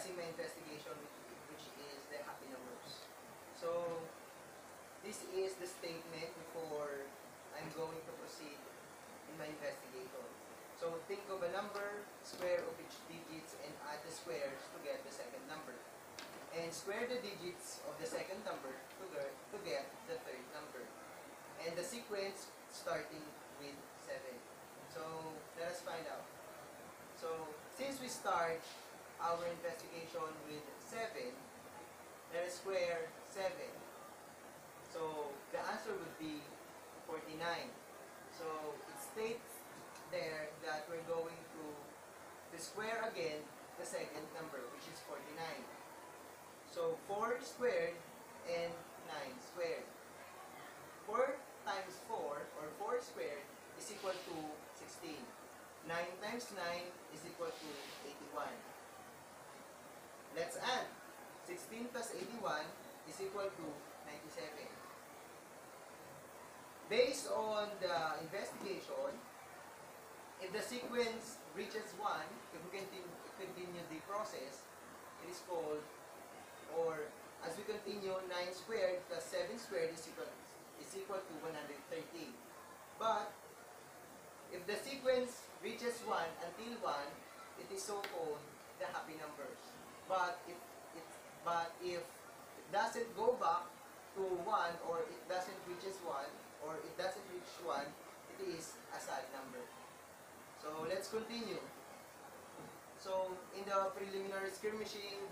discussing my investigation, which is the happy numbers. So, this is the statement before I'm going to proceed in my investigation. So, think of a number, square of each digits, and add the squares to get the second number. And square the digits of the second number to get the third number. And the sequence starting with 7. So, let us find out. So, since we start our investigation with 7, let us square 7. So, the answer would be 49. So, it states there that we're going to square again the second number, which is 49. So, 4 squared and 9 squared. 4 times 4, or 4 squared, is equal to 16. 9 times 9 is equal to 81. Let's add. 16 plus 81 is equal to 97. Based on the investigation, if the sequence reaches 1, if we continue the process, it is called, or as we continue, 9 squared plus 7 squared is equal to 113. But if the sequence reaches 1 until 1, it is so called the happy numbers. But if it doesn't go back to 1, or it doesn't reaches 1, or it doesn't reach 1, it is a sad number. So let's continue. So in the preliminary skirmishing,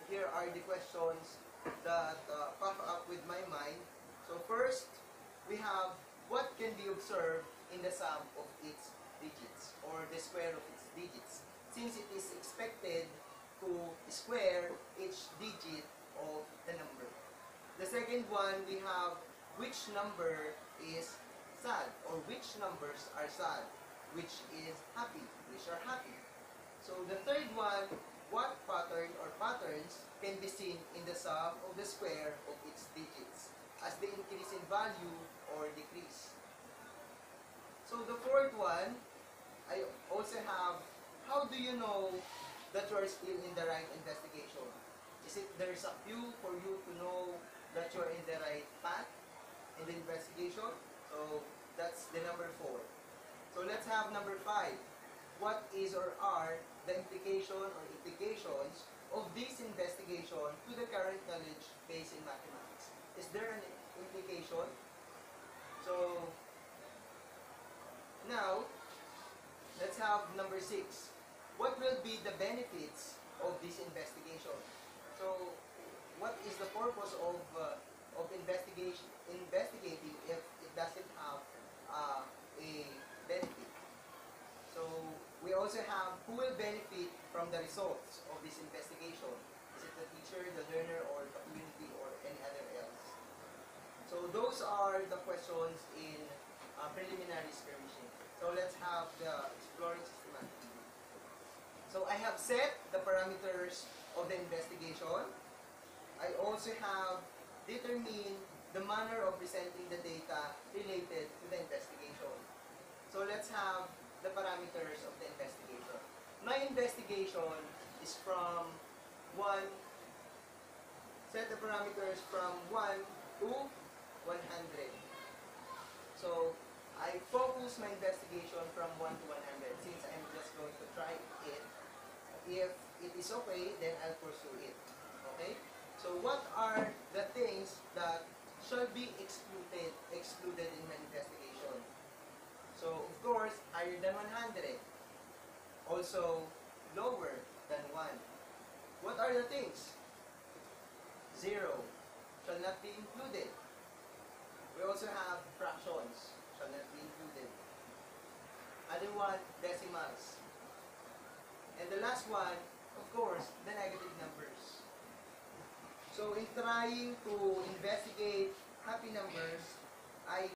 here are the questions that pop up with my mind. So first, we have what can be observed in the sum of its digits, or the square of its digits, since it is expected to square each digit of the number. The second one, we have which number is sad, or which numbers are sad, which is happy, which are happy. So the third one, what pattern or patterns can be seen in the sum of the square of its digits as they increase in value or decrease. So the fourth one, I also have, how do you know that you are still in the right investigation? Is it there's a cue for you to know that you are in the right path in the investigation? So that's the number 4. So let's have number 5. What is or are the implication or implications of this investigation to the current knowledge base in mathematics? Is there an implication? So now, let's have number 6. What will be the benefits of this investigation? So, what is the purpose of investigating if it doesn't have a benefit? So, we also have who will benefit from the results of this investigation. Is it the teacher, the learner, or the community, or any other else? So, those are the questions in preliminary skirmishing. So, let's have the exploring systematically. So, I have set the parameters of the investigation. I also have determined the manner of presenting the data related to the investigation. So let's have the parameters of the investigation. My investigation is from 1, set the parameters from 1 to 100. So I focus my investigation from 1 to 100 since I'm just going to try it. If it is okay, then I'll pursue it. Okay? So what are the things that shall be excluded in my investigation? So of course, higher than 100. Also, lower than 1. What are the things? 0 shall not be included. We also have fractions shall not be included. Other one, decimals. And the last one, of course, the negative numbers. So in trying to investigate happy numbers, I